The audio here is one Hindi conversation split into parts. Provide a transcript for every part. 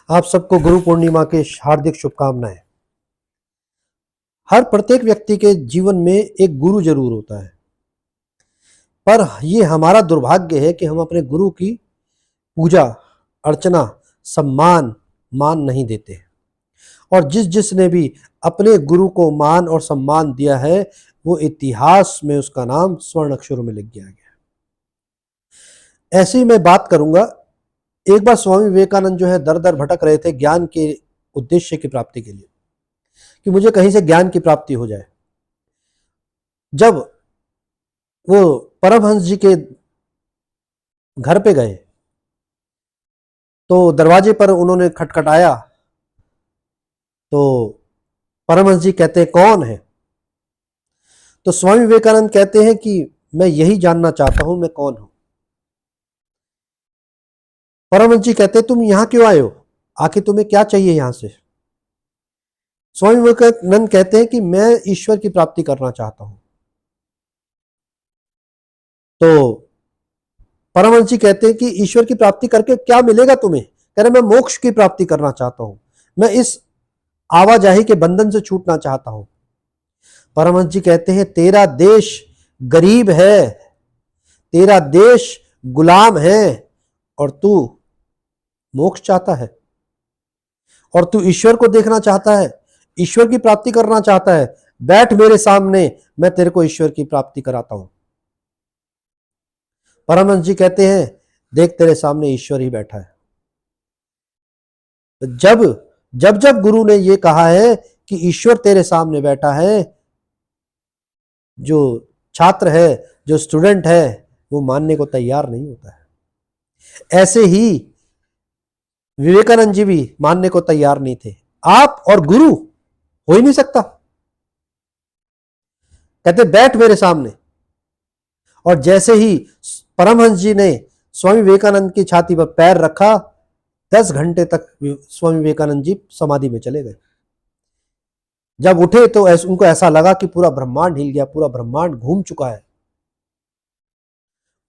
आप सबको गुरु पूर्णिमा के हार्दिक शुभकामनाएं। हर प्रत्येक व्यक्ति के जीवन में एक गुरु जरूर होता है, पर ये हमारा दुर्भाग्य है कि हम अपने गुरु की पूजा अर्चना सम्मान मान नहीं देते। और जिसने भी अपने गुरु को मान और सम्मान दिया है वो इतिहास में उसका नाम स्वर्ण अक्षरों में लिख दिया गया। ऐसे ही मैं बात करूंगा। एक बार स्वामी विवेकानंद जो है दर दर भटक रहे थे ज्ञान के उद्देश्य की प्राप्ति के लिए, कि मुझे कहीं से ज्ञान की प्राप्ति हो जाए। जब वो परमहंस जी के घर पे गए तो दरवाजे पर उन्होंने खटखटाया, तो परमहंस जी कहते हैं कौन है? तो स्वामी विवेकानंद कहते हैं कि मैं यही जानना चाहता हूं मैं कौन हूं। परमहंस जी कहते हैं तुम यहां क्यों आए हो, आखिर तुम्हें क्या चाहिए यहां से? स्वामी विवेकानंद कहते हैं कि मैं ईश्वर की प्राप्ति करना चाहता हूं। तो परमहंस जी कहते हैं कि ईश्वर की प्राप्ति करके क्या मिलेगा तुम्हें? कह रहे मैं मोक्ष की प्राप्ति करना चाहता हूं, मैं इस आवाजाही के बंधन से छूटना चाहता हूं। परमहंस जी कहते हैं तेरा देश गरीब है, तेरा देश गुलाम है और तू मोक्ष चाहता है, और तू ईश्वर को देखना चाहता है, ईश्वर की प्राप्ति करना चाहता है। बैठ मेरे सामने, मैं तेरे को ईश्वर की प्राप्ति कराता हूं। परमहंस जी कहते हैं देख तेरे सामने ईश्वर ही बैठा है। जब जब जब गुरु ने ये कहा है कि ईश्वर तेरे सामने बैठा है, जो छात्र है जो स्टूडेंट है वो मानने को तैयार नहीं होता है। ऐसे ही विवेकानंद जी भी मानने को तैयार नहीं थे। आप और गुरु हो ही नहीं सकता। कहते बैठ मेरे सामने। और जैसे ही परमहंस जी ने स्वामी विवेकानंद की छाती पर पैर रखा, 10 घंटे तक स्वामी विवेकानंद जी समाधि में चले गए। जब उठे तो उनको ऐसा लगा कि पूरा ब्रह्मांड हिल गया, पूरा ब्रह्मांड घूम चुका है।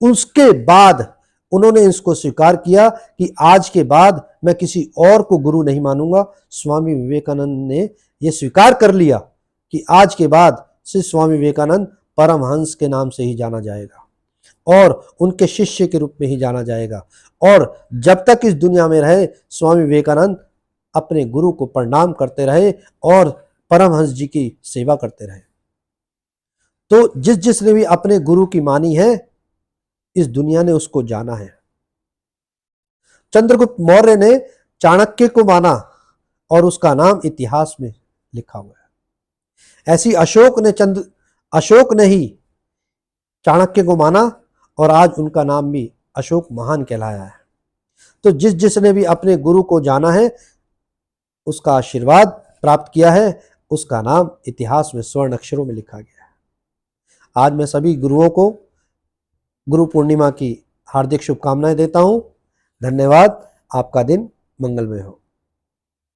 उसके बाद उन्होंने इसको स्वीकार किया कि आज के बाद मैं किसी और को गुरु नहीं मानूंगा। स्वामी विवेकानंद ने यह स्वीकार कर लिया कि आज के बाद से स्वामी विवेकानंद परमहंस के नाम से ही जाना जाएगा और उनके शिष्य के रूप में ही जाना जाएगा। और जब तक इस दुनिया में रहे स्वामी विवेकानंद अपने गुरु को प्रणाम करते रहे और परमहंस जी की सेवा करते रहे। तो जिसने भी अपने गुरु की मानी है इस दुनिया ने उसको जाना है। चंद्रगुप्त मौर्य ने चाणक्य को माना और उसका नाम इतिहास में लिखा हुआ है। ऐसी अशोक ने ही चाणक्य को माना और आज उनका नाम भी अशोक महान कहलाया है। तो जिसने भी अपने गुरु को जाना है उसका आशीर्वाद प्राप्त किया है, उसका नाम इतिहास में स्वर्ण अक्षरों में लिखा गया है। आज मैं सभी गुरुओं को गुरु पूर्णिमा की हार्दिक शुभकामनाएं देता हूं। धन्यवाद। आपका दिन मंगलमय हो।